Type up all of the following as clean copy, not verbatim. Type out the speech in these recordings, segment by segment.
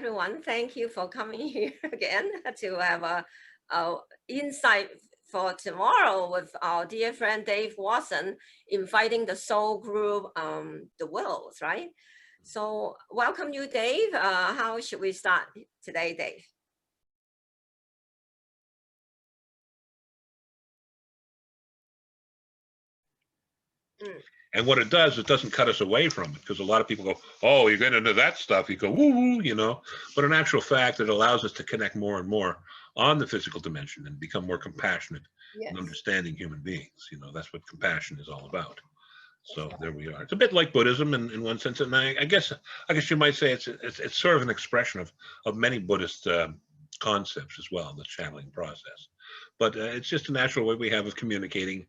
everyone. Thank you for coming here again to have a insight for tomorrow with our dear friend Dave Watson, inviting the soul group, the Willows, right? So welcome you, Dave. How should we start today, Dave? And what it does, it doesn't cut us away from it, because a lot of people go, oh, you're getting into that stuff. You go, woo, woo, you know. But in actual fact, it allows us to connect more and more on the physical dimension and become more compassionate and understanding human beings. You know, that's what compassion is all about. So there we are. It's a bit like Buddhism in one sense, and I guess you might say it's sort of an expression of many Buddhist concepts as well, the channeling process. But it's just a natural way we have of communicating,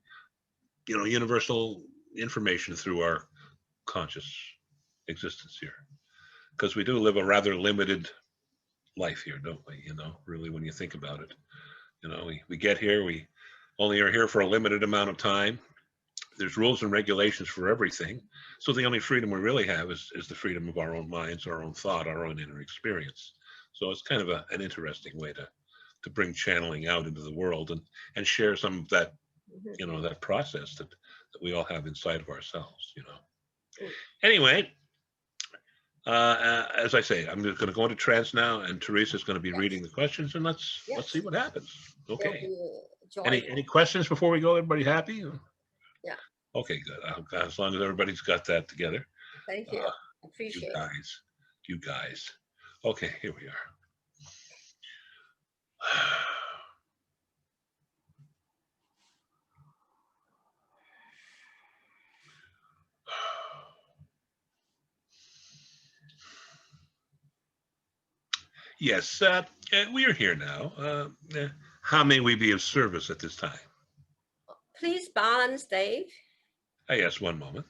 you know, universal information through our conscious existence here, because we do live a rather limited life here, don't we? You know, really, when you think about it, you know, we get here, we only are here for a limited amount of time. There's rules and regulations for everything, so the only freedom we really have is the freedom of our own minds, our own thought, our own inner experience. So it's kind of an interesting way to bring channeling out into the world and share some of that, you know, that process that we all have inside of ourselves, you know. Anyway, as I say, I'm just going to go into trance now, and Teresa's going to be reading the questions, and let's see what happens. Okay. Any questions before we go? Everybody happy? Yeah. Okay, good. As long as everybody's got that together. Thank you. Appreciate it. You guys. Okay, here we are. Yes, we are here now. How may we be of service at this time? Please balance, Dave. Yes, one moment.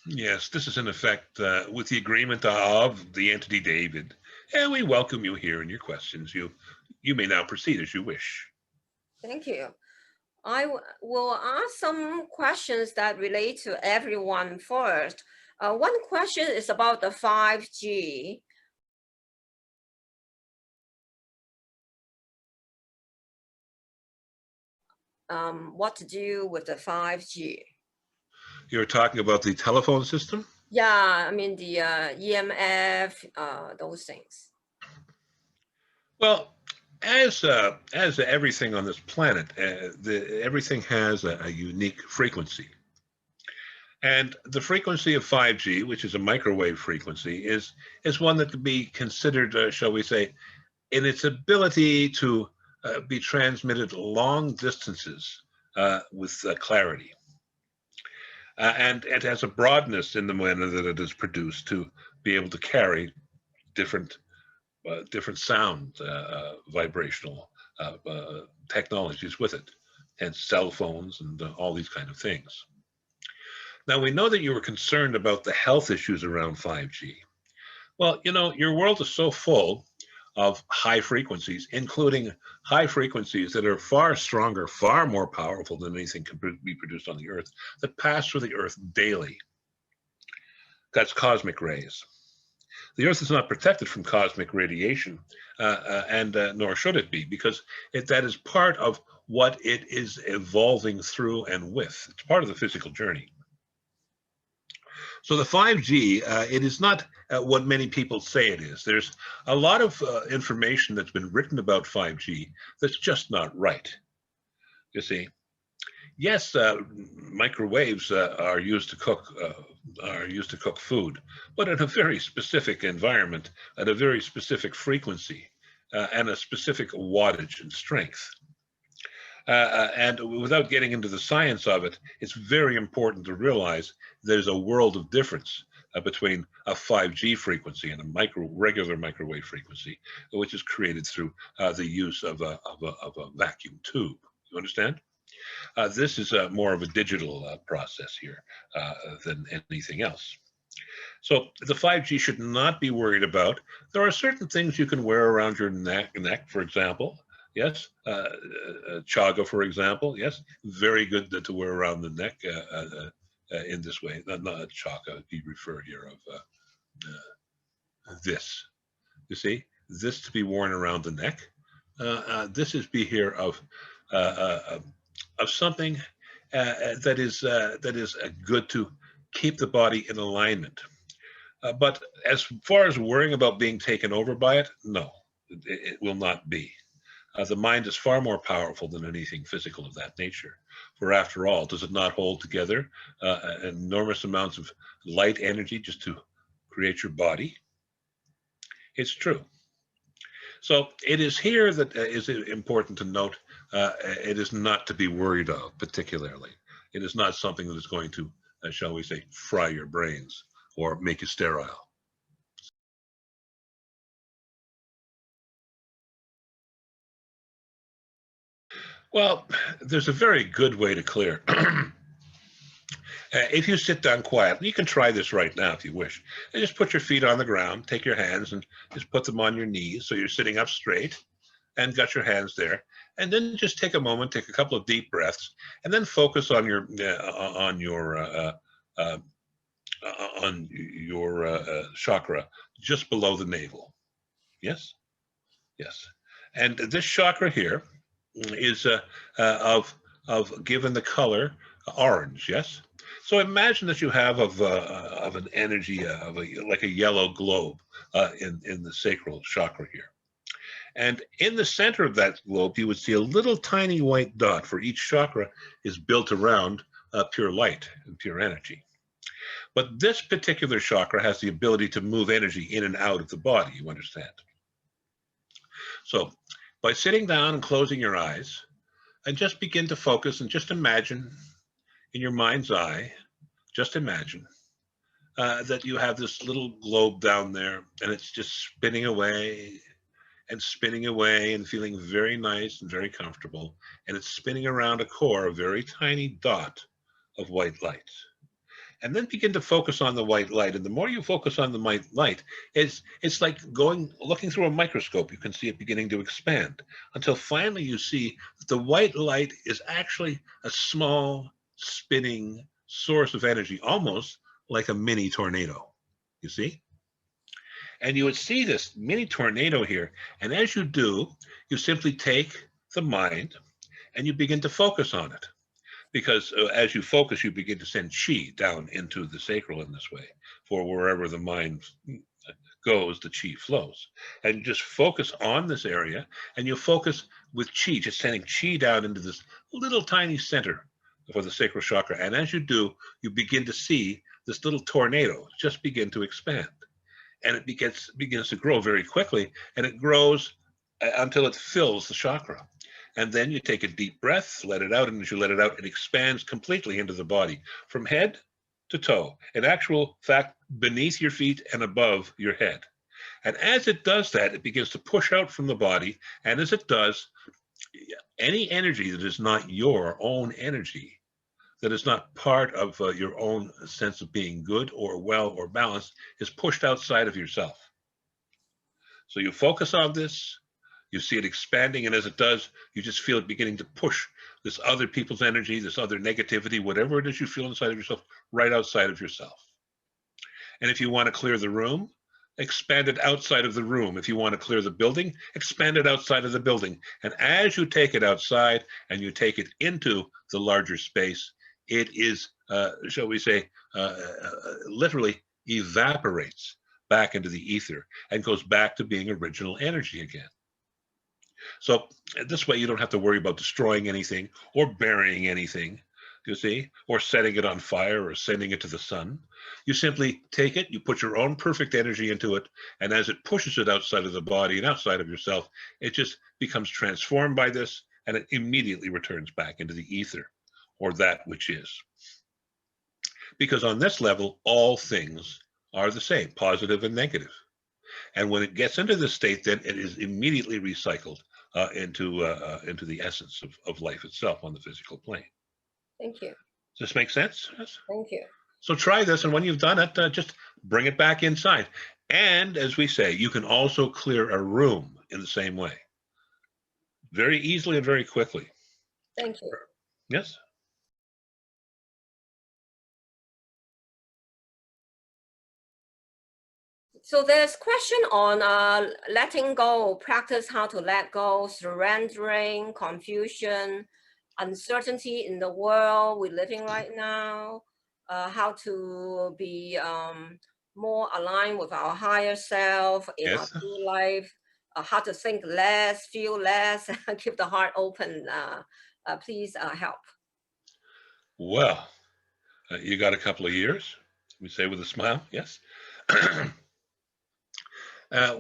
Yes, this is in effect with the agreement of the entity David, and we welcome you here and your questions. You may now proceed as you wish. Thank you. I will ask some questions that relate to everyone first. One question is about the 5G. What to do with the 5G? You're talking about the telephone system? Yeah, I mean the EMF, those things. Well, as everything on this planet, everything has a unique frequency. And the frequency of 5G, which is a microwave frequency, is one that could be considered, shall we say, in its ability to be transmitted long distances with clarity. And it has a broadness in the manner that it is produced to be able to carry different sound vibrational technologies with it, and cell phones and all these kind of things. Now, we know that you were concerned about the health issues around 5G. Well, you know, your world is so full of high frequencies, including high frequencies that are far stronger, far more powerful than anything can be produced on the Earth, that pass through the Earth daily. That's cosmic rays. The Earth is not protected from cosmic radiation, nor should it be, because that is part of what it is evolving through and with. It's part of the physical journey. So the 5G, it is not what many people say it is. There's a lot of information that's been written about 5G that's just not right. You see, yes, microwaves are used to cook food, but in a very specific environment, at a very specific frequency, and a specific wattage and strength. And without getting into the science of it, it's very important to realize there's a world of difference between a 5G frequency and a regular microwave frequency, which is created through the use of a vacuum tube. You understand? This is more of a digital process here than anything else. So the 5G should not be worried about. There are certain things you can wear around your neck, for example, Yes, chaga, for example. Yes, very good to wear around the neck in this way. Not chaga. You refer here of this. You see, this to be worn around the neck. This is be here of something that is good to keep the body in alignment. But as far as worrying about being taken over by it, no, it will not be. The mind is far more powerful than anything physical of that nature. For after all, does it not hold together enormous amounts of light energy just to create your body? It's true. So it is here that is important to note. It is not to be worried of particularly. It is not something that is going to, shall we say, fry your brains or make you sterile. Well, there's a very good way to clear. If you sit down quietly, you can try this right now if you wish. And just put your feet on the ground, take your hands and just put them on your knees so you're sitting up straight and got your hands there. And then just take a moment, take a couple of deep breaths, and then focus on your chakra just below the navel. Yes, yes. And this chakra here is given the color orange. Yes. So imagine that you have of an energy like a yellow globe in the sacral chakra here. And in the center of that globe, you would see a little tiny white dot, for each chakra is built around pure light and pure energy. But this particular chakra has the ability to move energy in and out of the body, you understand? So by sitting down and closing your eyes, and just begin to focus and just imagine in your mind's eye, just imagine that you have this little globe down there and it's just spinning away and feeling very nice and very comfortable. And it's spinning around a core, a very tiny dot of white light. And then begin to focus on the white light. And the more you focus on the white light, it's like looking through a microscope. You can see it beginning to expand until finally you see that the white light is actually a small spinning source of energy, almost like a mini tornado. You see? And you would see this mini tornado here. And as you do, you simply take the mind and you begin to focus on it. Because as you focus, you begin to send chi down into the sacral in this way. For wherever the mind goes, the chi flows. And you just focus on this area, and you focus with chi, just sending chi down into this little tiny center for the sacral chakra. And as you do, you begin to see this little tornado just begin to expand. And it begins to grow very quickly, and it grows until it fills the chakra. And then you take a deep breath, let it out, and as you let it out, it expands completely into the body, from head to toe. In actual fact, beneath your feet and above your head. And as it does that, it begins to push out from the body. And as it does, any energy that is not your own energy, that is not part of your own sense of being good or well or balanced, is pushed outside of yourself. So you focus on this, you see it expanding, and as it does, you just feel it beginning to push this other people's energy, this other negativity, whatever it is you feel inside of yourself, right outside of yourself. And if you want to clear the room, expand it outside of the room. If you want to clear the building, expand it outside of the building. And as you take it outside and you take it into the larger space, it is, shall we say, literally evaporates back into the ether and goes back to being original energy again. So this way you don't have to worry about destroying anything or burying anything, you see, or setting it on fire or sending it to the sun. You simply take it, you put your own perfect energy into it, and as it pushes it outside of the body and outside of yourself, it just becomes transformed by this, and it immediately returns back into the ether, or that which is. Because on this level, all things are the same, positive and negative. And when it gets into this state, then it is immediately recycled into the essence of life itself on the physical plane. Thank you. Does this make sense? Yes. Thank you. So try this, and when you've done it, just bring it back inside. And as we say, you can also clear a room in the same way. very easily and very quickly. Thank you. Yes. So there's question on letting go, practice how to let go, surrendering, confusion, uncertainty in the world we're living right now, how to be more aligned with our higher self in our Yes. true life, how to think less, feel less, keep the heart open. Please help. Well, you got a couple of years, we say with a smile. Yes.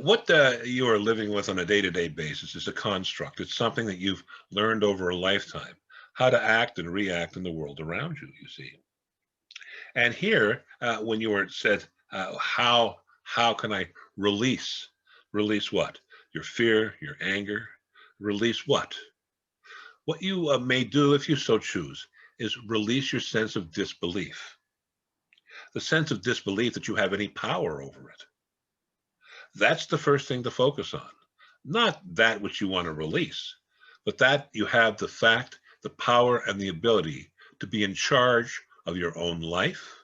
What you are living with on a day-to-day basis is a construct. It's something that you've learned over a lifetime, how to act and react in the world around you, you see. And here, when you were said, how can I release? Release what? Your fear, your anger. Release what? What you may do, if you so choose, is release your sense of disbelief. The sense of disbelief that you have any power over it. That's the first thing to focus on. Not that which you want to release, but that you have the fact, the power, and the ability to be in charge of your own life,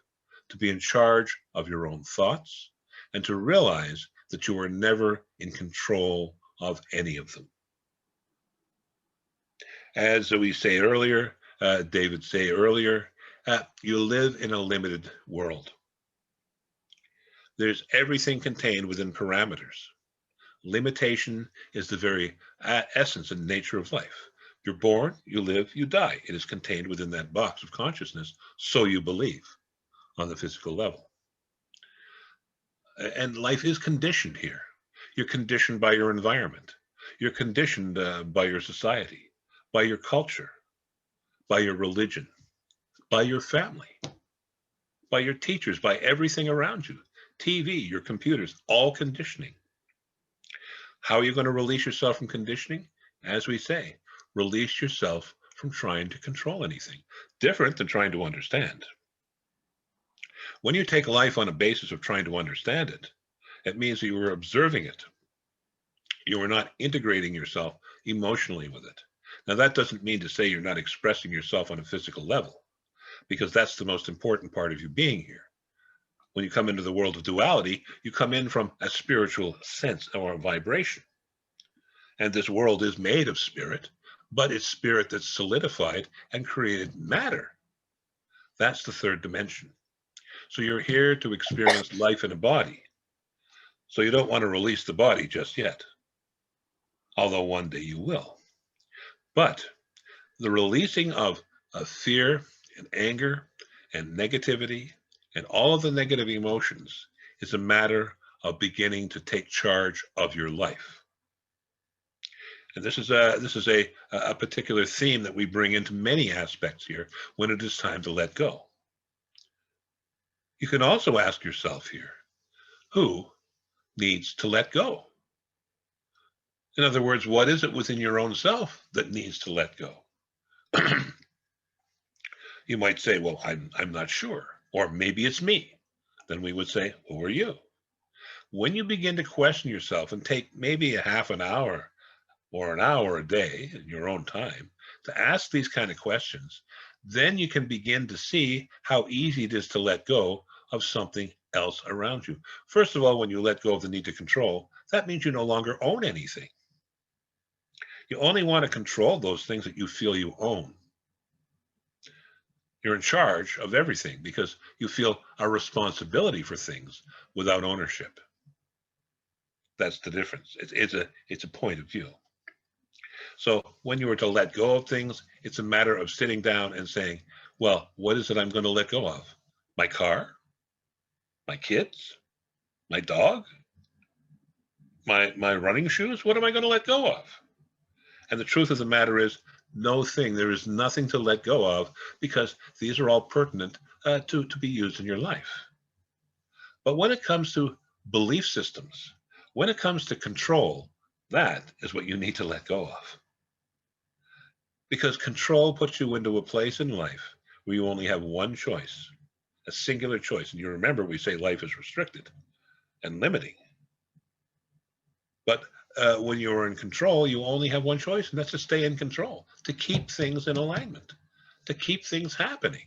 to be in charge of your own thoughts, and to realize that you are never in control of any of them. As we say earlier, David say earlier, you live in a limited world. There's everything contained within parameters. Limitation is the very essence and nature of life. You're born, you live, you die. It is contained within that box of consciousness, so you believe on the physical level. And life is conditioned here. You're conditioned by your environment. You're conditioned by your society, by your culture, by your religion, by your family, by your teachers, by everything around you. TV, your computers, all conditioning. How are you going to release yourself from conditioning? As we say, release yourself from trying to control anything. Different than trying to understand. When you take life on a basis of trying to understand it, it means that you are observing it. You are not integrating yourself emotionally with it. Now, that doesn't mean to say you're not expressing yourself on a physical level, because that's the most important part of you being here. When you come into the world of duality, you come in from a spiritual sense or a vibration. And this world is made of spirit, but it's spirit that's solidified and created matter. That's the third dimension. So you're here to experience life in a body. So you don't want to release the body just yet, although one day you will. But the releasing of fear and anger and negativity and all of the negative emotions is a matter of beginning to take charge of your life. And this is a particular theme that we bring into many aspects here when it is time to let go. You can also ask yourself here, who needs to let go? In other words, what is it within your own self that needs to let go? You might say, well, I'm not sure, or maybe it's me. Then we would say, who are you? When you begin to question yourself and take maybe a half an hour or an hour a day in your own time to ask these kind of questions, then you can begin to see how easy it is to let go of something else around you. First of all, when you let go of the need to control, that means you no longer own anything. You only want to control those things that you feel you own. You're in charge of everything because you feel a responsibility for things without ownership. That's the difference. It's a point of view. So when you were to let go of things, it's a matter of sitting down and saying, well, what is it I'm going to let go of? My car? My kids? My dog? My running shoes? What am I going to let go of? And the truth of the matter is, no thing. There is nothing to let go of because these are all pertinent to be used in your life. But when it comes to belief systems, when it comes to control, that is what you need to let go of. Because control puts you into a place in life where you only have one choice, a singular choice. And you remember, we say life is restricted and limiting. But when you're in control, you only have one choice, and that's to stay in control, to keep things in alignment, to keep things happening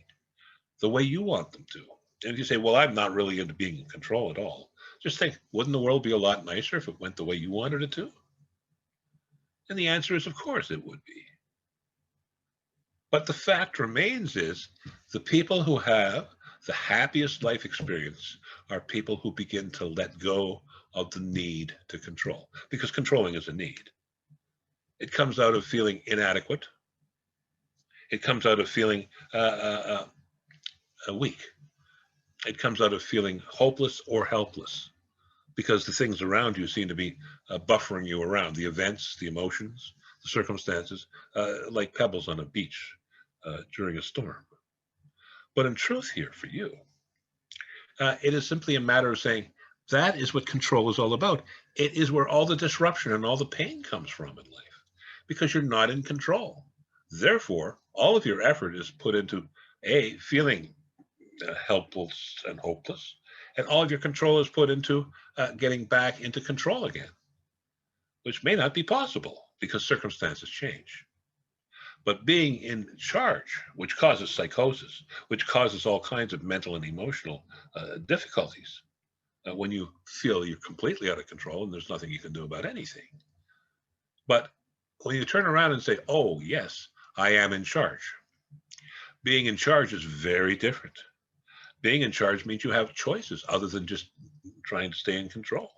the way you want them to. And if you say, well, I'm not really into being in control at all, just think, wouldn't the world be a lot nicer if it went the way you wanted it to? And the answer is, of course, it would be. But the fact remains is the people who have the happiest life experience are people who begin to let go of the need to control, because controlling is a need. It comes out of feeling inadequate. It comes out of feeling weak. It comes out of feeling hopeless or helpless, because the things around you seem to be buffering you around, the events, the emotions, the circumstances, like pebbles on a beach during a storm. But in truth here for you, it is simply a matter of saying, that is what control is all about. It is where all the disruption and all the pain comes from in life, because you're not in control. Therefore, all of your effort is put into feeling helpless and hopeless, and all of your control is put into getting back into control again, which may not be possible because circumstances change. But being in charge, which causes psychosis, which causes all kinds of mental and emotional difficulties, when you feel you're completely out of control and there's nothing you can do about anything. But when you turn around and say, oh, yes, I am in charge, being in charge is very different. Being in charge means you have choices other than just trying to stay in control.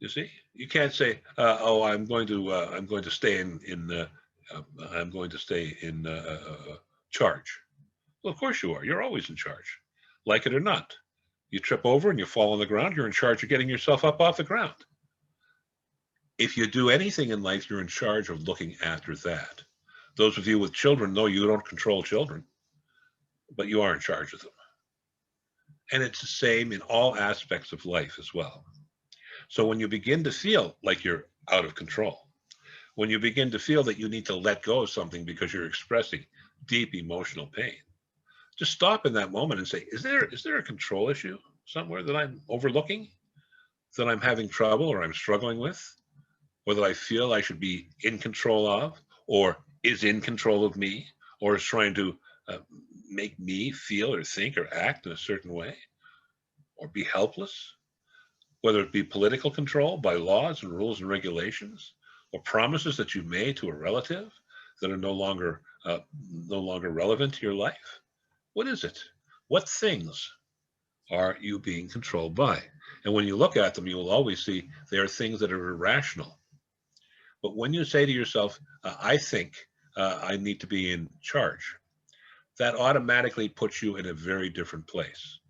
You see, you can't say, "Oh, I'm going to stay I'm going to stay in charge." Well, of course you are. You're always in charge, like it or not. You trip over and you fall on the ground. You're in charge of getting yourself up off the ground. If you do anything in life, you're in charge of looking after that. Those of you with children know you don't control children, but you are in charge of them. And it's the same in all aspects of life as well. So when you begin to feel like you're out of control, when you begin to feel that you need to let go of something because you're expressing deep emotional pain, just stop in that moment and say, is there a control issue somewhere that I'm overlooking, that I'm having trouble or I'm struggling with, or that I feel I should be in control of, or is in control of me, or is trying to make me feel or think or act in a certain way, or be helpless, whether it be political control by laws and rules and regulations, or promises that you made to a relative that are no longer relevant to your life. What is it? What things are you being controlled by? And when you look at them, you will always see they are things that are irrational. But when you say to yourself, I think I need to be in charge, that automatically puts you in a very different place,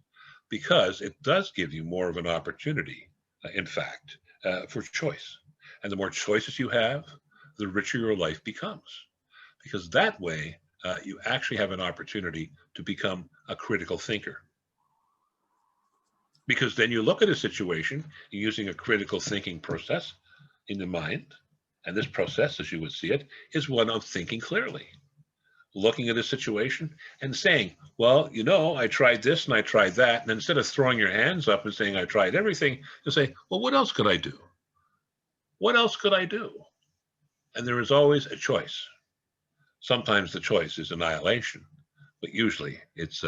because it does give you more of an opportunity, in fact, for choice. And the more choices you have, the richer your life becomes, because that way you actually have an opportunity to become a critical thinker. Because then you look at a situation using a critical thinking process in the mind, and this process, as you would see it, is one of thinking clearly, looking at a situation and saying, well, you know, I tried this and I tried that. And instead of throwing your hands up and saying, I tried everything, you say, well, what else could I do? What else could I do? And there is always a choice. Sometimes the choice is annihilation, but usually it's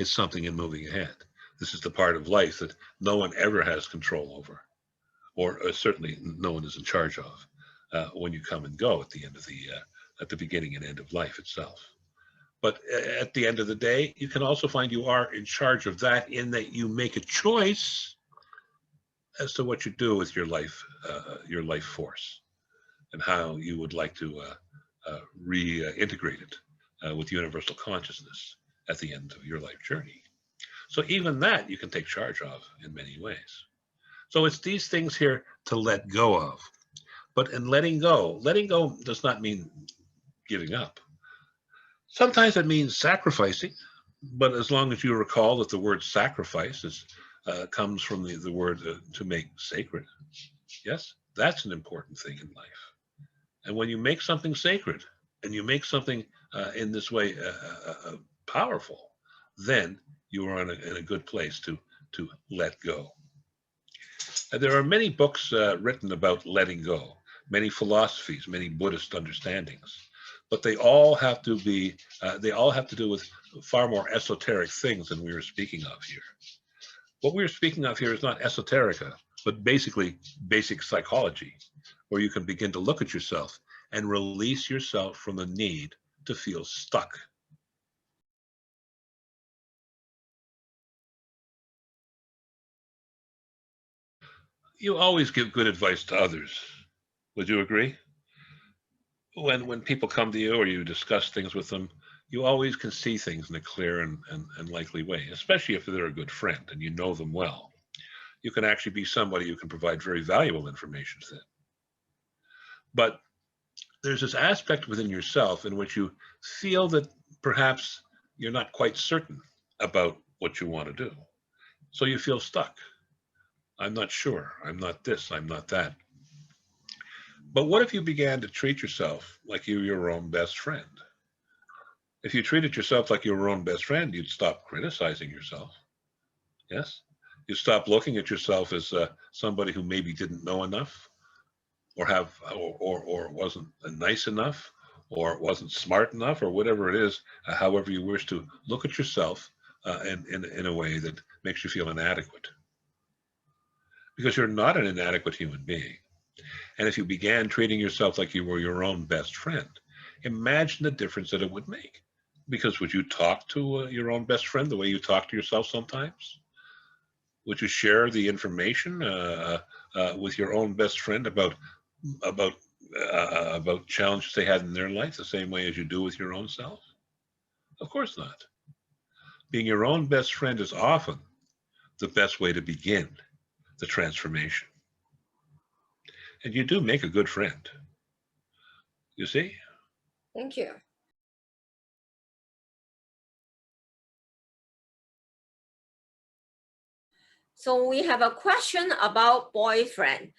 something in moving ahead. This is the part of life that no one ever has control over, or certainly no one is in charge of when you come and go at the end of at the beginning and end of life itself. But at the end of the day, you can also find you are in charge of that, in that you make a choice as to what you do with your life force, and how you would like to reintegrate it with universal consciousness at the end of your life journey. So even that you can take charge of in many ways. So it's these things here to let go of. But in letting go does not mean giving up. Sometimes it means sacrificing, but as long as you recall that the word sacrifice comes from the word to make sacred. Yes, that's an important thing in life. And when you make something sacred and you make something in this way powerful, then you are in a good place to let go. There are many books written about letting go, many philosophies, many Buddhist understandings, but they all have to be, they all have to do with far more esoteric things than we were speaking of here. What we're speaking of here is not esoterica, but basically basic psychology, where you can begin to look at yourself and release yourself from the need to feel stuck. You always give good advice to others. Would you agree? When people come to you or you discuss things with them, you always can see things in a clear and likely way, especially if they're a good friend and you know them well. You can actually be somebody who can provide very valuable information to them. But there's this aspect within yourself in which you feel that perhaps you're not quite certain about what you want to do. So you feel stuck. I'm not sure. I'm not this. I'm not that. But what if you began to treat yourself like you're your own best friend? If you treated yourself like your own best friend, you'd stop criticizing yourself. Yes? You stop looking at yourself as somebody who maybe didn't know enough, or or wasn't nice enough, or wasn't smart enough, or whatever it is, however you wish to look at yourself in a way that makes you feel inadequate. Because you're not an inadequate human being. And if you began treating yourself like you were your own best friend, imagine the difference that it would make. Because would you talk to your own best friend the way you talk to yourself sometimes? Would you share the information with your own best friend about challenges they had in their life the same way as you do with your own self? Of course not. Being your own best friend is often the best way to begin the transformation. And you do make a good friend. You see? Thank you. So we have a question about boyfriend.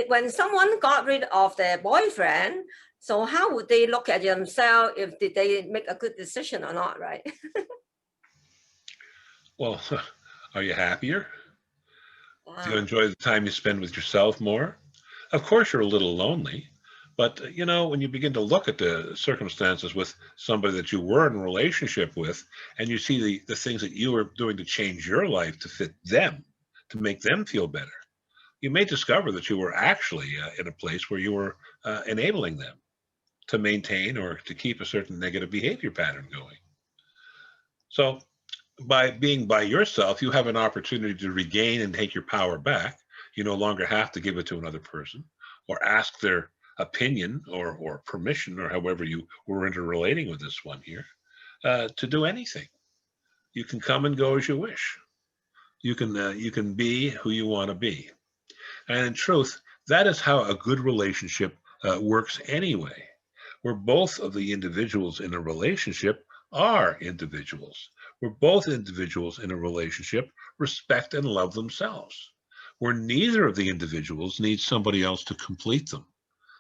When someone got rid of their boyfriend, so how would they look at themselves if did they make a good decision or not, right? Well, are you happier? Do you Wow. enjoy the time you spend with yourself more? Of course, you're a little lonely, but you know, when you begin to look at the circumstances with somebody that you were in a relationship with, and you see the things that you were doing to change your life to fit them, to make them feel better, you may discover that you were actually in a place where you were enabling them to maintain or to keep a certain negative behavior pattern going. So by being by yourself, you have an opportunity to regain and take your power back. You no longer have to give it to another person or ask their opinion or permission or however you were interrelating with this one here to do anything. You can come and go as you wish. You can be who you want to be. And in truth, that is how a good relationship works anyway, where both of the individuals in a relationship are individuals, where both individuals in a relationship respect and love themselves, where neither of the individuals needs somebody else to complete them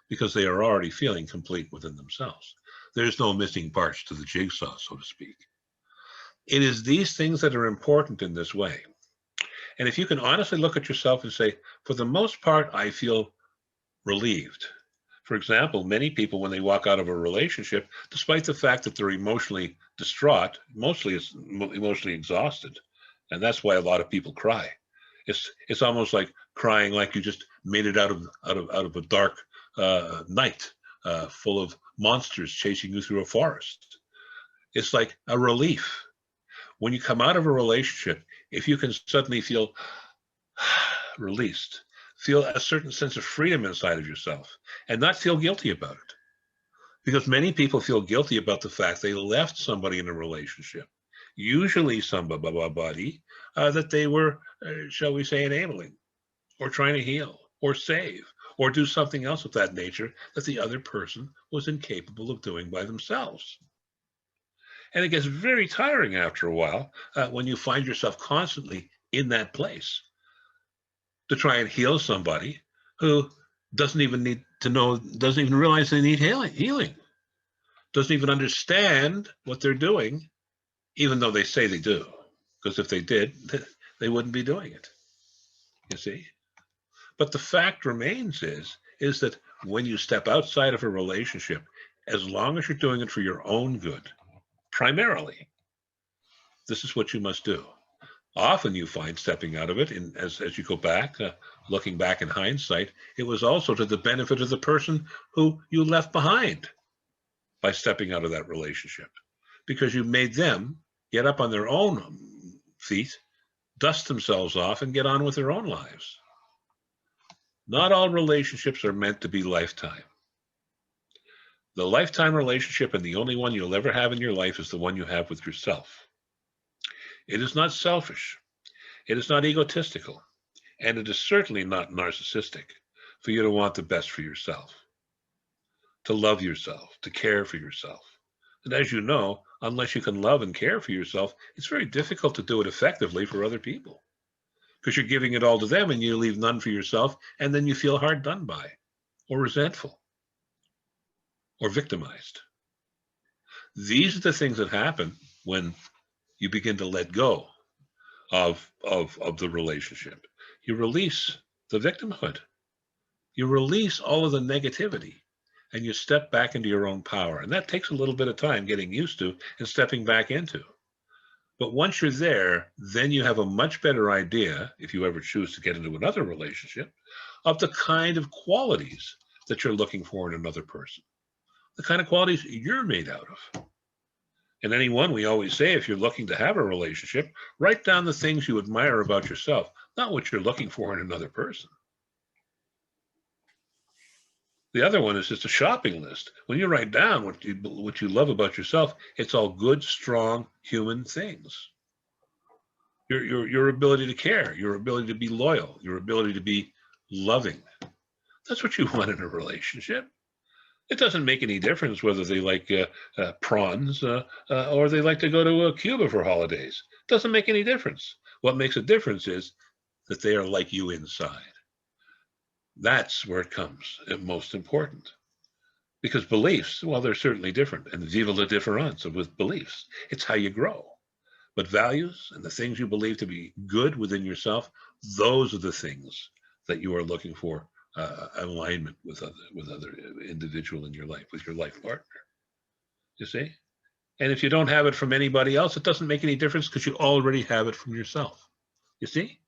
because they are already feeling complete within themselves. There's no missing parts to the jigsaw, so to speak. It is these things that are important in this way. And if you can honestly look at yourself and say, for the most part, I feel relieved. For example, many people, when they walk out of a relationship, despite the fact that they're emotionally distraught, mostly it's emotionally exhausted. And that's why a lot of people cry. It's almost like crying like you just made it out of a dark night full of monsters chasing you through a forest. It's like a relief. When you come out of a relationship, if you can suddenly feel released, feel a certain sense of freedom inside of yourself, and not feel guilty about it. Because many people feel guilty about the fact they left somebody in a relationship, usually somebody that they were, shall we say, enabling, or trying to heal, or save, or do something else of that nature that the other person was incapable of doing by themselves. And it gets very tiring after a while when you find yourself constantly in that place to try and heal somebody who doesn't even need to know, doesn't even realize they need healing, doesn't even understand what they're doing, even though they say they do. Because if they did, they wouldn't be doing it, you see? But the fact remains is that when you step outside of a relationship, as long as you're doing it for your own good, primarily, this is what you must do. Often you find stepping out of it, and as you go back, looking back in hindsight, it was also to the benefit of the person who you left behind by stepping out of that relationship, because you made them get up on their own feet, dust themselves off, and get on with their own lives. Not all relationships are meant to be lifetime. The lifetime relationship, and the only one you'll ever have in your life, is the one you have with yourself. It is not selfish. It is not egotistical. And it is certainly not narcissistic for you to want the best for yourself, to love yourself, to care for yourself. And as you know, unless you can love and care for yourself, it's very difficult to do it effectively for other people, because you're giving it all to them and you leave none for yourself, and then you feel hard done by, or resentful, or victimized. These are the things that happen when you begin to let go of the relationship. You release the victimhood. You release all of the negativity, and you step back into your own power. And that takes a little bit of time getting used to and stepping back into. But once you're there, then you have a much better idea, if you ever choose to get into another relationship, of the kind of qualities that you're looking for in another person, the kind of qualities you're made out of. And anyone, we always say, if you're looking to have a relationship, write down the things you admire about yourself, not what you're looking for in another person. The other one is just a shopping list. When you write down what you love about yourself, it's all good, strong human things. Your ability to care, your ability to be loyal, your ability to be loving. That's what you want in a relationship. It doesn't make any difference whether they like prawns or they like to go to Cuba for holidays. It doesn't make any difference. What makes a difference is that they are like you inside. That's where it comes most important. Because beliefs, well, they're certainly different. And viva la difference with beliefs. It's how you grow. But values and the things you believe to be good within yourself, those are the things that you are looking for alignment with other individual in your life, with your life partner. You see? And if you don't have it from anybody else, it doesn't make any difference, because you already have it from yourself. You see?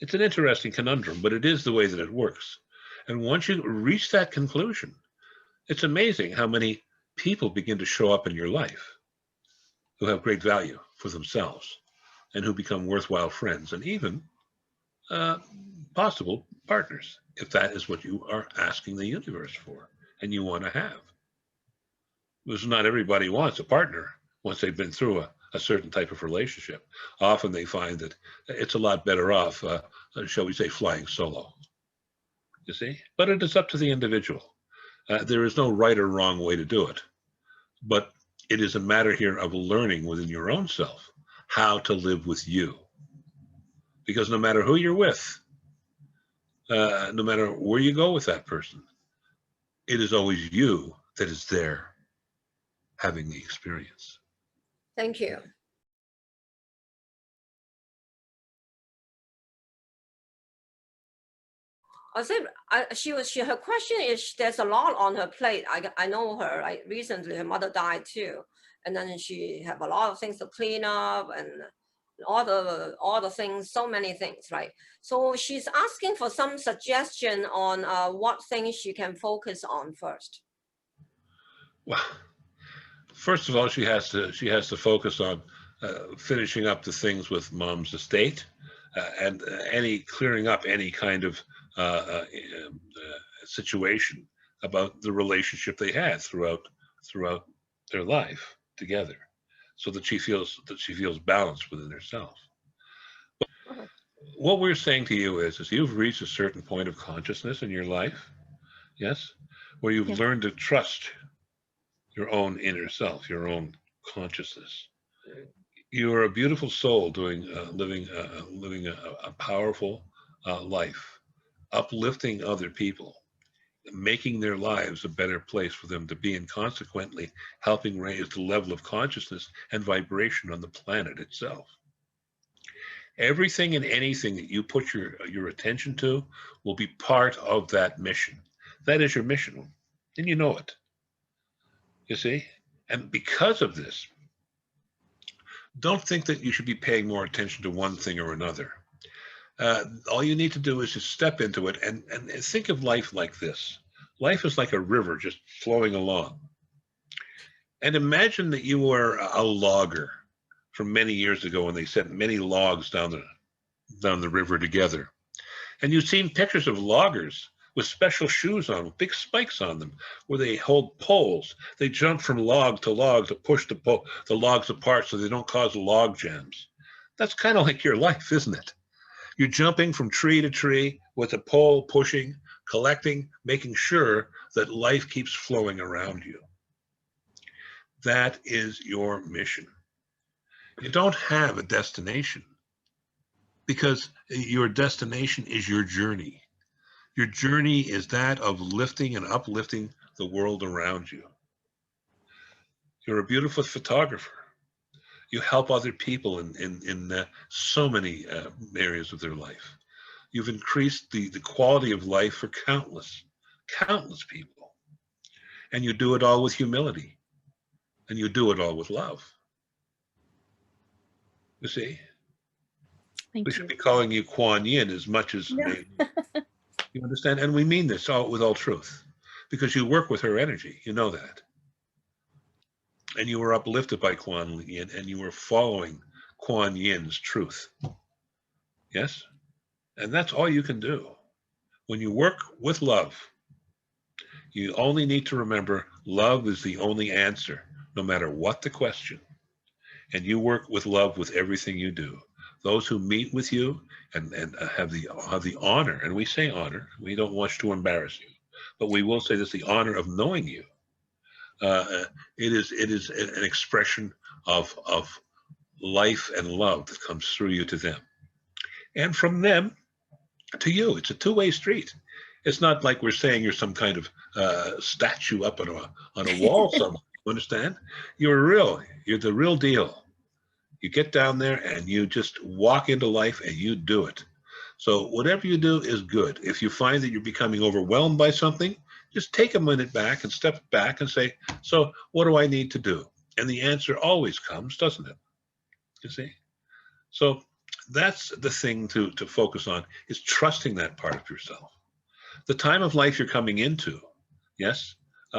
It's an interesting conundrum, but it is the way that it works. And once you reach that conclusion, it's amazing how many people begin to show up in your life who have great value for themselves and who become worthwhile friends and even possible partners, if that is what you are asking the universe for and you want to have. Because not everybody wants a partner once they've been through a certain type of relationship. Often they find that it's a lot better off, shall we say, flying solo. You see? But it is up to the individual. There is no right or wrong way to do it. But it is a matter here of learning within your own self how to live with you. Because no matter who you're with, no matter where you go with that person, it is always you that is there having the experience. Thank you. I said her question is, there's a lot on her plate. I know her. Recently her mother died too, and then she have a lot of things to clean up and all the things, so many things, right? So she's asking for some suggestion on what things she can focus on first. Well, first of all, she has to focus on finishing up the things with Mom's estate and clearing up any kind of situation about the relationship they had throughout their life together, so that she feels balanced within herself. But what we're saying to you is you've reached a certain point of consciousness in your life, yes, where you've learned to trust your own inner self, your own consciousness. You are a beautiful soul living a powerful life, uplifting other people, making their lives a better place for them to be, and consequently helping raise the level of consciousness and vibration on the planet itself. Everything and anything that you put your attention to will be part of that mission. That is your mission, and you know it. You see? And because of this, don't think that you should be paying more attention to one thing or another. All you need to do is just step into it and think of life like this. Life is like a river just flowing along. And imagine that you were a logger from many years ago when they sent many logs down the river together. And you've seen pictures of loggers with special shoes on, with big spikes on them, where they hold poles. They jump from log to log to push the logs apart so they don't cause log jams. That's kind of like your life, isn't it? You're jumping from tree to tree with a pole pushing, collecting, making sure that life keeps flowing around you. That is your mission. You don't have a destination because your destination is your journey. Your journey is that of lifting and uplifting the world around you. You're a beautiful photographer. You help other people in so many areas of their life. You've increased the quality of life for countless people. And you do it all with humility. And you do it all with love. You see? Thank We you. should be calling you Kuan Yin as much as maybe. You understand? And we mean this with all truth. Because you work with her energy. You know that. And you were uplifted by Kuan Yin, and you were following Kuan Yin's truth. Yes? And that's all you can do. When you work with love, you only need to remember love is the only answer, no matter what the question. And you work with love with everything you do. Those who meet with you and have the honor, and we say honor, we don't want to embarrass you, but we will say this, the honor of knowing you. It is an expression of life and love that comes through you to them. And from them to you. It's a two-way street. It's not like we're saying you're some kind of statue up on a wall somewhere. You understand? You're the real deal. You get down there and you just walk into life and you do it. So whatever you do is good. If you find that you're becoming overwhelmed by something, just take a minute back and step back and say, so what do I need to do? And the answer always comes, doesn't it? You see? So that's the thing to focus on, is trusting that part of yourself. The time of life you're coming into, yes,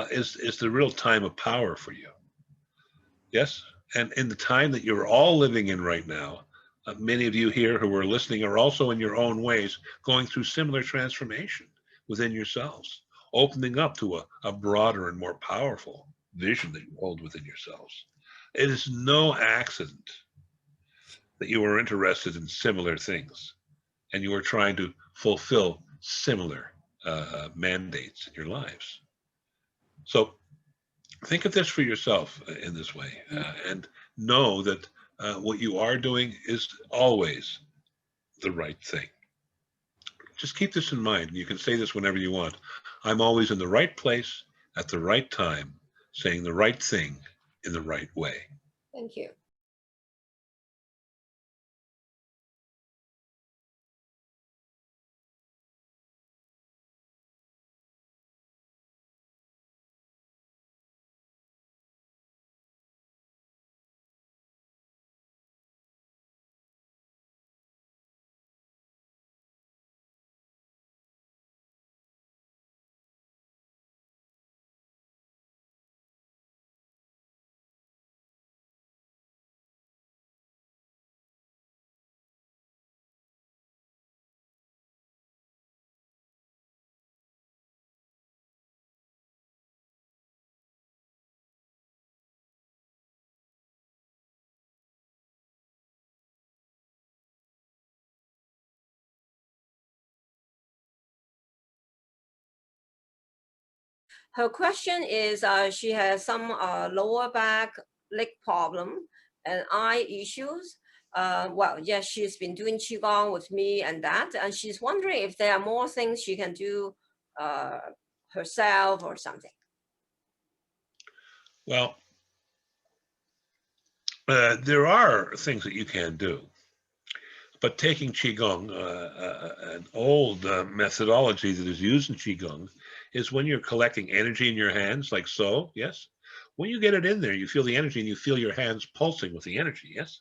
is the real time of power for you. Yes? And in the time that you're all living in right now, many of you here who are listening are also in your own ways going through similar transformation within yourselves, opening up to a broader and more powerful vision that you hold within yourselves. It is no accident that you are interested in similar things and you are trying to fulfill similar mandates in your lives. So think of this for yourself in this way, and know that what you are doing is always the right thing. Just keep this in mind. You can say this whenever you want. I'm always in the right place at the right time, saying the right thing in the right way. Thank you. Her question is she has some lower back, leg problem and eye issues. Well, yes, she's been doing Qigong with me and that, and she's wondering if there are more things she can do herself or something. Well, there are things that you can do, But taking Qigong, an old methodology that is used in Qigong, is when you're collecting energy in your hands, like so, yes? When you get it in there, you feel the energy and you feel your hands pulsing with the energy, yes?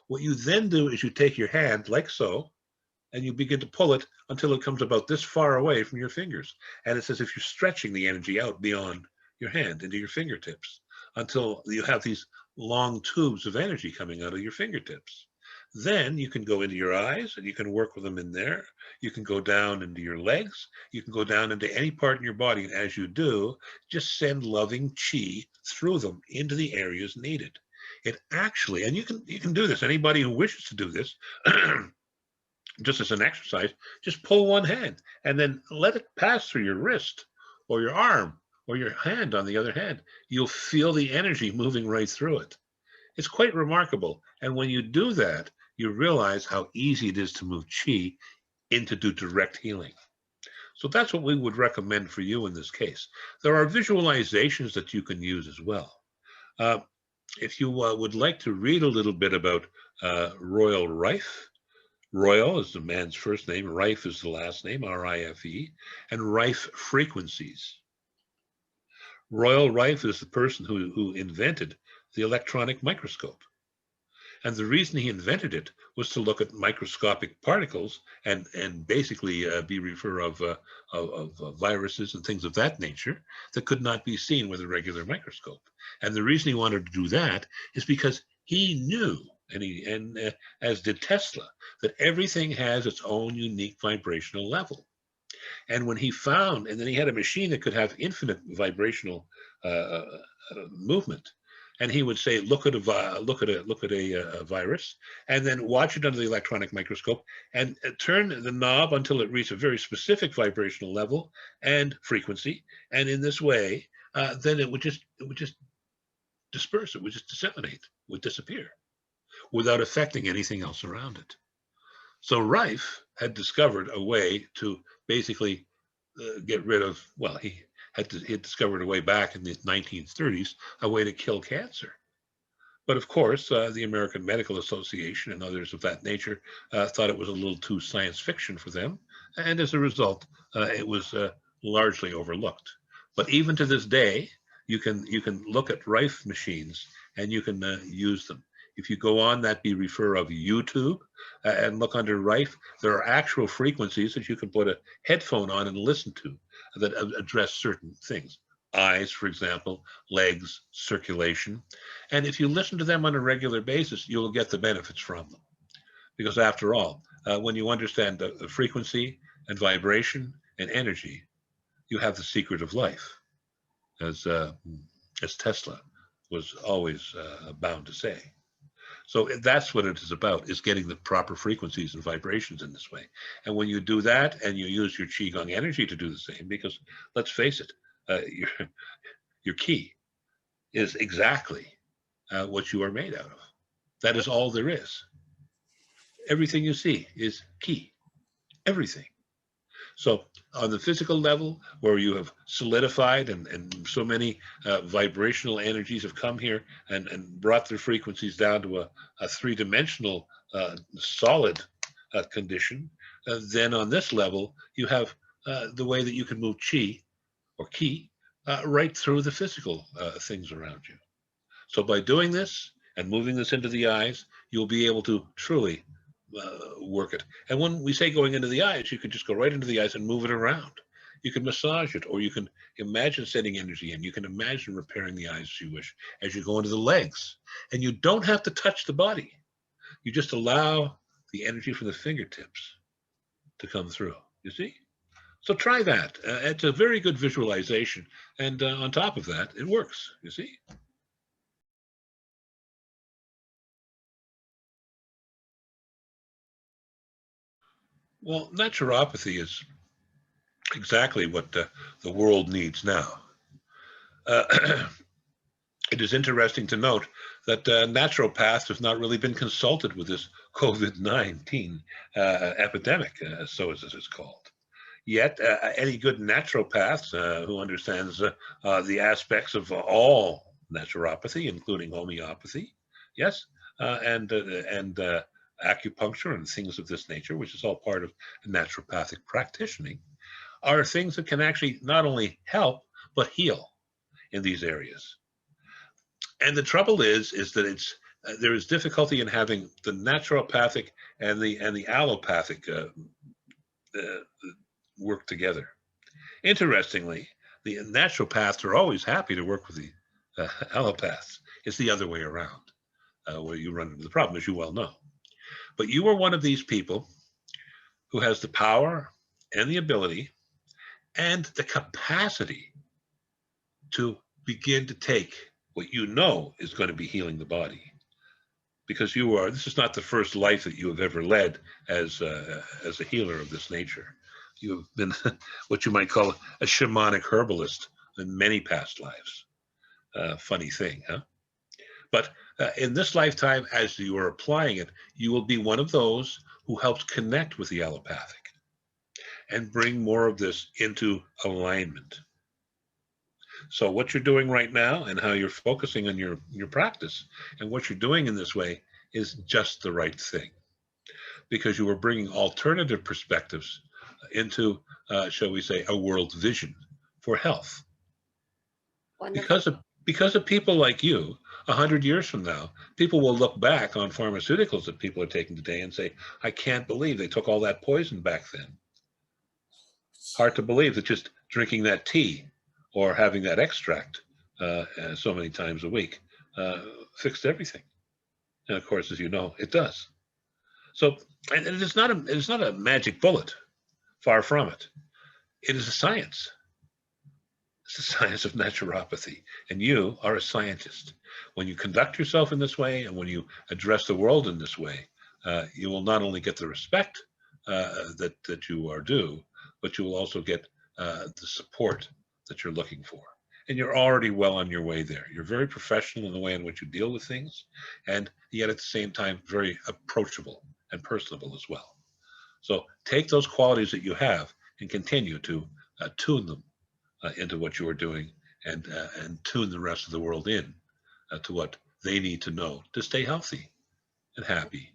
What you then do is you take your hand, like so, and you begin to pull it until it comes about this far away from your fingers. And it's as if you're stretching the energy out beyond your hand into your fingertips until you have these long tubes of energy coming out of your fingertips. Then you can go into your eyes and you can work with them in there. You can go down into your legs. You can go down into any part in your body. And as you do, just send loving chi through them into the areas needed. It actually, and you can do this. Anybody who wishes to do this, just as an exercise, just pull one hand and then let it pass through your wrist or your arm or your hand on the other hand. You'll feel the energy moving right through it. It's quite remarkable. And when you do that, you realize how easy it is to move chi into do direct healing. So that's what we would recommend for you in this case. There are visualizations that you can use as well. If you would like to read a little bit about Royal Rife, Royal is the man's first name, Rife is the last name, R-I-F-E, and Rife frequencies. Royal Rife is the person who invented the electronic microscope. And the reason he invented it was to look at microscopic particles and basically be refer of viruses and things of that nature that could not be seen with a regular microscope. And the reason he wanted to do that is because he knew, and as did Tesla, that everything has its own unique vibrational level. And when he found, and then he had a machine that could have infinite vibrational movement. And he would say, look at a virus, and then watch it under the electronic microscope, and turn the knob until it reaches a very specific vibrational level and frequency. And in this way, then it would just disperse. It would just disseminate, would disappear, without affecting anything else around it. So Rife had discovered a way to basically get rid of, well, he had discovered a way back in the 1930s, a way to kill cancer. But of course, the American Medical Association and others of that nature thought it was a little too science fiction for them. And as a result, it was largely overlooked. But even to this day, you can look at Rife machines and you can use them. If you go on that be refer of YouTube and look under Rife, there are actual frequencies that you can put a headphone on and listen to that address certain things. Eyes, for example, legs, circulation. And if you listen to them on a regular basis, you'll get the benefits from them. Because after all, when you understand the frequency and vibration and energy, you have the secret of life, as Tesla was always bound to say. So that's what it is about, is getting the proper frequencies and vibrations in this way. And when you do that and you use your Qigong energy to do the same, because let's face it, your ki is exactly what you are made out of. That is all there is. Everything you see is ki, everything. So on the physical level, where you have solidified and so many vibrational energies have come here and brought their frequencies down to a three-dimensional solid condition, then on this level, you have the way that you can move chi or ki right through the physical things around you. So by doing this and moving this into the eyes, you'll be able to truly work it. And when we say going into the eyes, you can just go right into the eyes and move it around. You can massage it, or you can imagine sending energy in. You can imagine repairing the eyes as you wish as you go into the legs. And you don't have to touch the body. You just allow the energy from the fingertips to come through, you see? So try that. It's a very good visualization. And on top of that, it works, you see? Well, naturopathy is exactly what the world needs now. It is interesting to note that naturopaths have not really been consulted with this COVID-19 epidemic, so as it is called. Yet, any good naturopath who understands the aspects of all naturopathy, including homeopathy, yes, and acupuncture and things of this nature, which is all part of naturopathic practicing, are things that can actually not only help, but heal in these areas. And the trouble is that there is difficulty in having the naturopathic and the allopathic work together. Interestingly, the naturopaths are always happy to work with the allopaths. It's the other way around where you run into the problem, as you well know. But you are one of these people who has the power and the ability and the capacity to begin to take what you know is going to be healing the body. Because this is not the first life that you have ever led as a healer of this nature. You have been what you might call a shamanic herbalist in many past lives. Funny thing, huh? But in this lifetime, as you are applying it, you will be one of those who helps connect with the allopathic and bring more of this into alignment. So what you're doing right now and how you're focusing on your practice and what you're doing in this way is just the right thing, because you are bringing alternative perspectives into, shall we say, a world vision for health. Wonderful. Because of people like you, 100 years from now, people will look back on pharmaceuticals that people are taking today and say, I can't believe they took all that poison back then. Hard to believe that just drinking that tea or having that extract so many times a week fixed everything. And of course, as you know, it does. So, and it is not a magic bullet. Far from it. It is a science. It's the science of naturopathy, and you are a scientist. When you conduct yourself in this way, and when you address the world in this way, you will not only get the respect that you are due, but you will also get the support that you're looking for. And you're already well on your way there. You're very professional in the way in which you deal with things, and yet at the same time, very approachable and personable as well. So take those qualities that you have and continue to tune them into what you are doing, and tune the rest of the world in to what they need to know to stay healthy and happy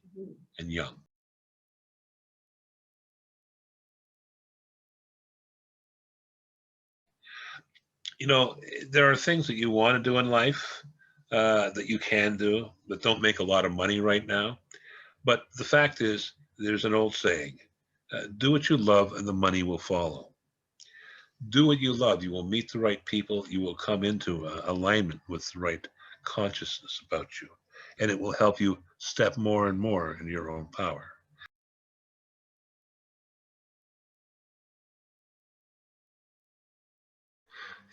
and young. You know, there are things that you want to do in life that you can do that don't make a lot of money right now. But the fact is, there's an old saying, do what you love and the money will follow. Do what you love. You will meet the right people. You will come into alignment with the right consciousness about you. And it will help you step more and more in your own power.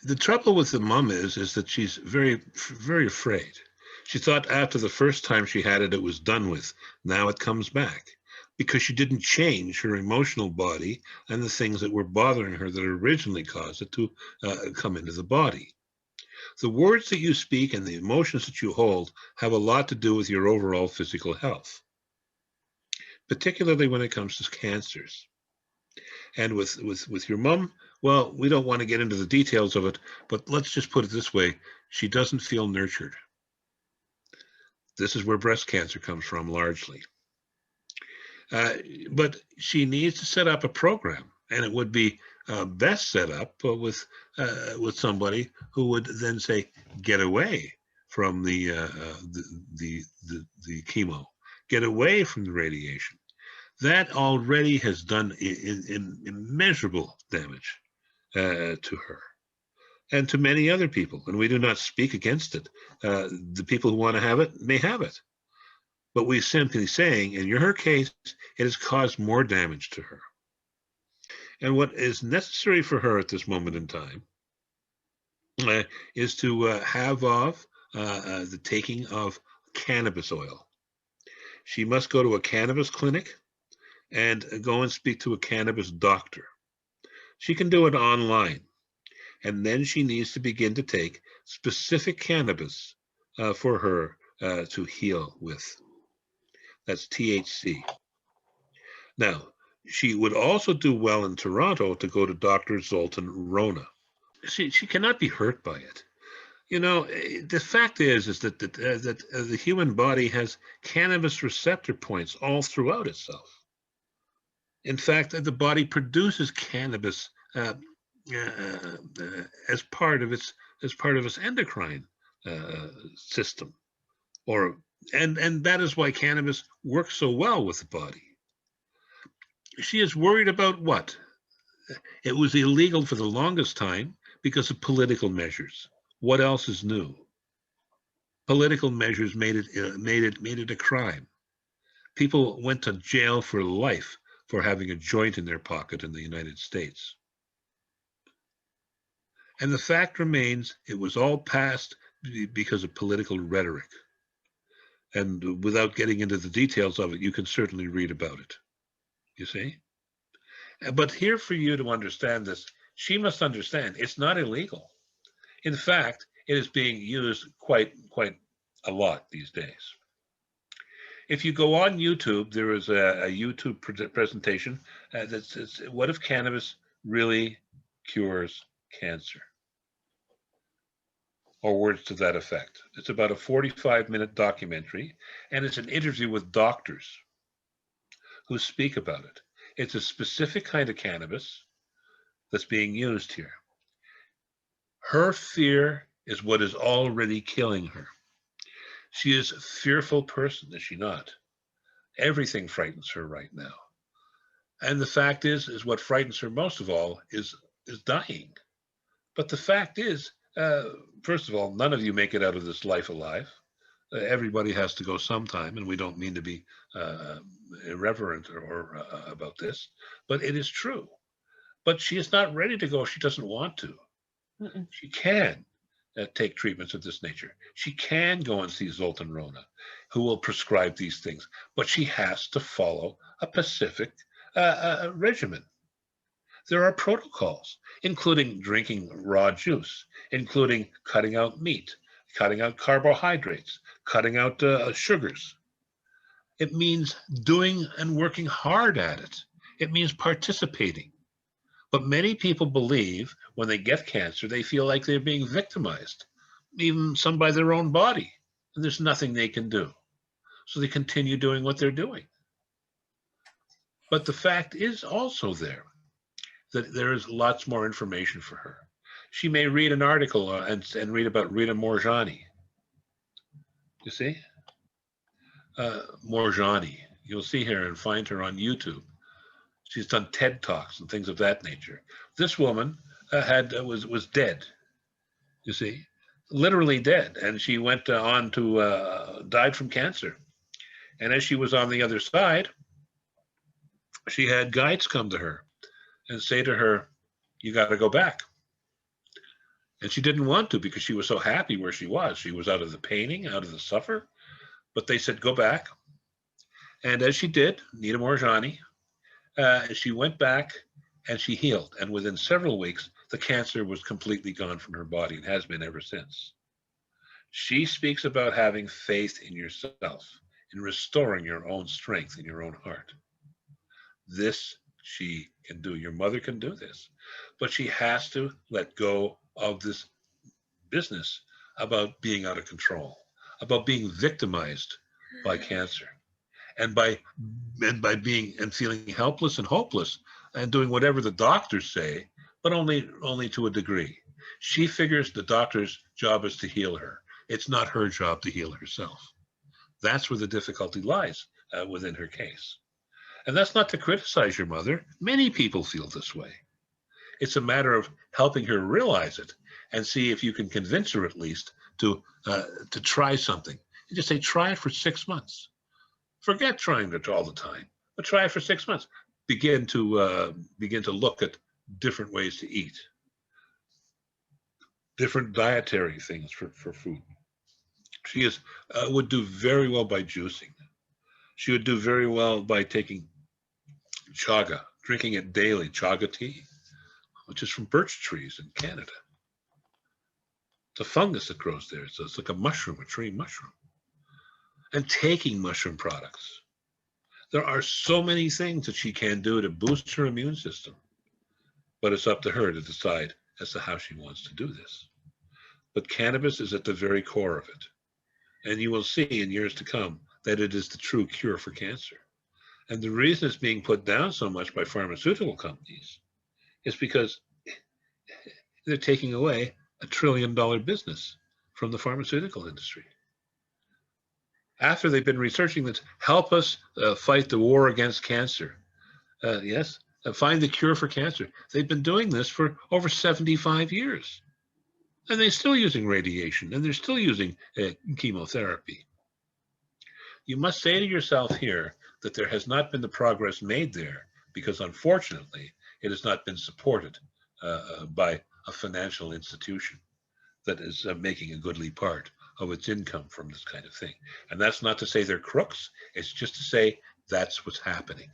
The trouble with the mom is that she's very, very afraid. She thought after the first time she had it, it was done with. Now it comes back, because she didn't change her emotional body and the things that were bothering her that originally caused it to come into the body. The words that you speak and the emotions that you hold have a lot to do with your overall physical health, particularly when it comes to cancers. And with your mom, well, we don't want to get into the details of it, but let's just put it this way. She doesn't feel nurtured. This is where breast cancer comes from largely. But she needs to set up a program, and it would be best set up with somebody who would then say, get away from the chemo, get away from the radiation. That already has done immeasurable damage to her and to many other people, and we do not speak against it. The people who want to have it may have it. But we're simply saying, in her case, it has caused more damage to her. And what is necessary for her at this moment in time is to have off the taking of cannabis oil. She must go to a cannabis clinic and go and speak to a cannabis doctor. She can do it online. And then she needs to begin to take specific cannabis for her to heal with. That's THC. Now, she would also do well in Toronto to go to Dr. Zoltan Rona. She cannot be hurt by it. You know, the fact is that the human body has cannabis receptor points all throughout itself. In fact, the body produces cannabis as part of its endocrine system, or and that is why cannabis works so well with the body. She is worried about what? It was illegal for the longest time because of political measures. What else is new? Political measures made it a crime. People went to jail for life for having a joint in their pocket in the United States. And the fact remains, it was all passed because of political rhetoric. And without getting into the details of it, you can certainly read about it. You see? But here, for you to understand this, she must understand it's not illegal. In fact, it is being used quite a lot these days. If you go on YouTube, there is a YouTube presentation that says, what if cannabis really cures cancer? Or words to that effect. It's about a 45-minute documentary, and it's an interview with doctors who speak about it. It's a specific kind of cannabis that's being used here. Her fear is what is already killing her. She is a fearful person, is she not? Everything frightens her right now. And the fact is what frightens her most of all is dying. But the fact is, first of all, none of you make it out of this life alive. Everybody has to go sometime, and we don't mean to be irreverent or about this, but it is true. But she is not ready to go. She doesn't want to. She can take treatments of this nature. She can go and see Zoltan Rona, who will prescribe these things, but she has to follow a specific regimen. There are protocols, including drinking raw juice, including cutting out meat, cutting out carbohydrates, cutting out sugars. It means doing and working hard at it. It means participating. But many people believe when they get cancer, they feel like they're being victimized, even some by their own body, and there's nothing they can do. So they continue doing what they're doing. But the fact is also there that there is lots more information for her. She may read an article and read about Rita Morjani. You see? Morjani. You'll see her and find her on YouTube. She's done TED Talks and things of that nature. This woman was dead, you see, literally dead. And she went on to, died from cancer. And as she was on the other side, she had guides come to her and say to her, you got to go back. And she didn't want to because she was so happy where she was. She was out of the paining, out of the suffer. But they said, go back. And as she did, Nita Morjani, she went back and she healed. And within several weeks, the cancer was completely gone from her body and has been ever since. She speaks about having faith in yourself, in restoring your own strength in your own heart. This she can do. Your mother can do this. But she has to let go of this business about being out of control, about being victimized by cancer. And by being and feeling helpless and hopeless and doing whatever the doctors say, but only to a degree. She figures the doctor's job is to heal her. It's not her job to heal herself. That's where the difficulty lies within her case. And that's not to criticize your mother. Many people feel this way. It's a matter of helping her realize it and see if you can convince her at least to try something. You just say, try it for 6 months. Forget trying it all the time, but try it for 6 months. Begin to look at different ways to eat, different dietary things for food. She would do very well by juicing. She would do very well by taking chaga, drinking it daily, chaga tea, which is from birch trees in Canada. It's a fungus that grows there. So it's like a mushroom, a tree mushroom. And taking mushroom products. There are so many things that she can do to boost her immune system, but it's up to her to decide as to how she wants to do this. but cannabis is at the very core of it. And you will see in years to come that it is the true cure for cancer. And the reason it's being put down so much by pharmaceutical companies is because they're taking away $1 trillion business from the pharmaceutical industry. After they've been researching this, help us fight the war against cancer. Yes, find the cure for cancer. They've been doing this for over 75 years. And they're still using radiation, and they're still using chemotherapy. You must say to yourself here that there has not been the progress made there because, unfortunately, it has not been supported by a financial institution that is making a goodly part of its income from this kind of thing. And that's not to say they're crooks. It's just to say that's what's happening.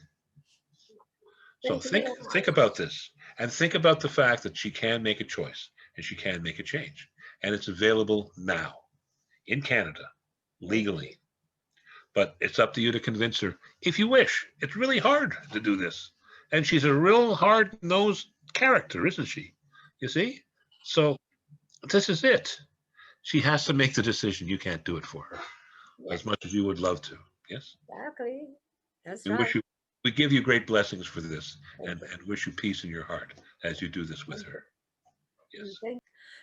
So think about this, and think about the fact that she can make a choice and she can make a change. And it's available now in Canada, legally. But it's up to you to convince her if you wish. It's really hard to do this. And she's a real hard-nosed character, isn't she? You see? So this is it. She has to make the decision. You can't do it for her, as much as you would love to. Yes? Exactly. That's we right. We give you great blessings for this, and wish you peace in your heart as you do this with her. Yes. Okay.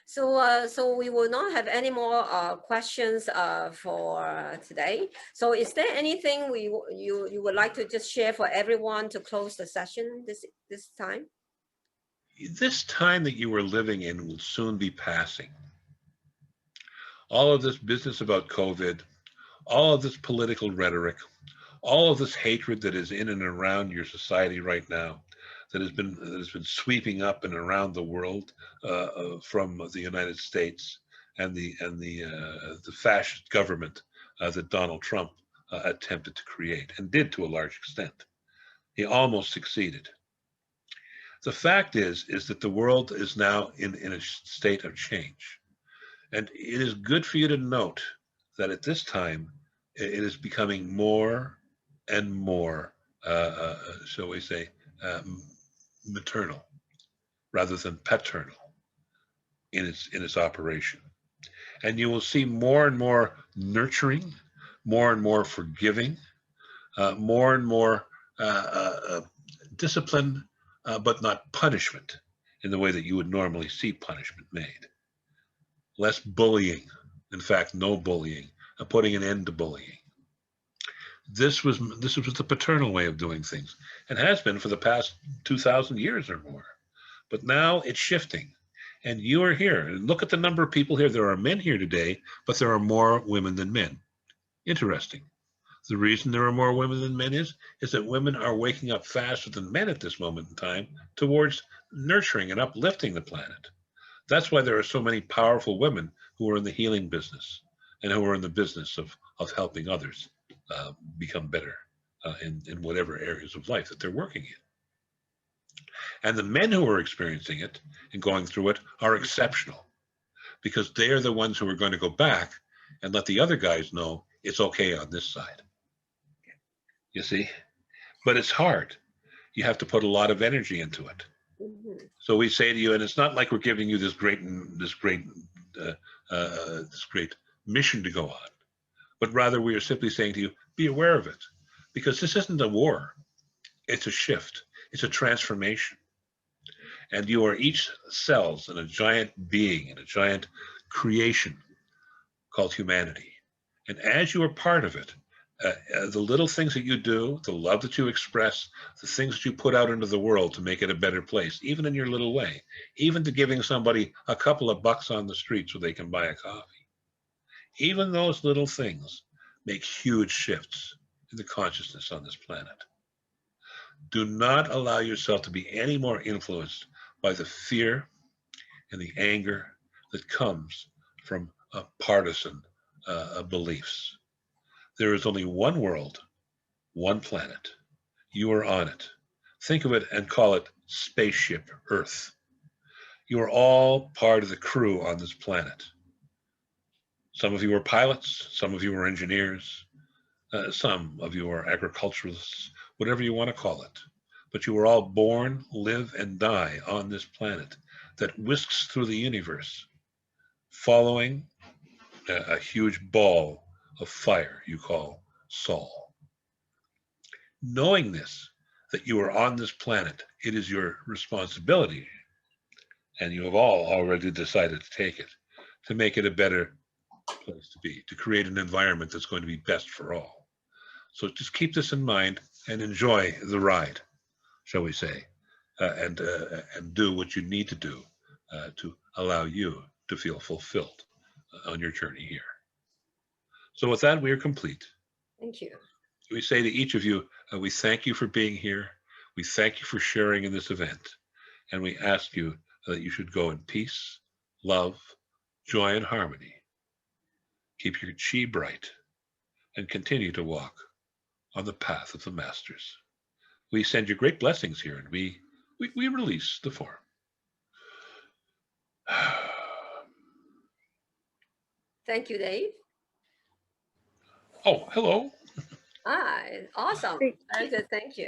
So we will not have any more questions for today. So is there anything you would like to just share for everyone to close the session this time? This time that you are living in will soon be passing. All of this business about COVID, all of this political rhetoric, all of this hatred that is in and around your society right now, that has been sweeping up and around the world from the United States and the fascist government that Donald Trump attempted to create, and did to a large extent. He almost succeeded. The fact is that the world is now in a state of change. And it is good for you to note that at this time, it is becoming more and more, shall we say, maternal rather than paternal in its operation. And you will see more and more nurturing, more and more forgiving, more and more discipline, but not punishment in the way that you would normally see punishment made. Less bullying, in fact, no bullying, putting an end to bullying. This was the paternal way of doing things, and has been for the past 2,000 years or more. But now it's shifting, and you are here. And look at the number of people here. There are men here today, but there are more women than men. Interesting. The reason there are more women than men is that women are waking up faster than men at this moment in time towards nurturing and uplifting the planet. That's why there are so many powerful women who are in the healing business and who are in the business of helping others become better in whatever areas of life that they're working in. And the men who are experiencing it and going through it are exceptional, because they are the ones who are going to go back and let the other guys know it's okay on this side. You see? But it's hard. You have to put a lot of energy into it. Mm-hmm. So we say to you, and it's not like we're giving you this great mission to go on, but rather we are simply saying to you, be aware of it, because this isn't a war. It's a shift. It's a transformation. And you are each cells in a giant being, in a giant creation called humanity. And as you are part of it, the little things that you do, the love that you express, the things that you put out into the world to make it a better place, even in your little way, even to giving somebody a couple of bucks on the street so they can buy a coffee. Even those little things make huge shifts in the consciousness on this planet. Do not allow yourself to be any more influenced by the fear and the anger that comes from partisan beliefs. There is only one world, one planet. You are on it. Think of it and call it Spaceship Earth. You are all part of the crew on this planet. Some of you are pilots, some of you are engineers, some of you are agriculturalists, whatever you want to call it. But you are all born, live, and die on this planet that whisks through the universe following a huge ball of fire you call Saul. Knowing this, that you are on this planet, it is your responsibility, and you have all already decided to take it, to make it a better place to be, to create an environment that's going to be best for all. So just keep this in mind and enjoy the ride, shall we say, and do what you need to do to allow you to feel fulfilled on your journey here. So with that, we are complete. Thank you. We say to each of you, we thank you for being here. We thank you for sharing in this event. And we ask you that you should go in peace, love, joy, and harmony. Keep your chi bright and continue to walk on the path of the masters. We send you great blessings here, and we release the form. Thank you, Dave. Oh, hello. Ah, awesome. Very good. Thank you.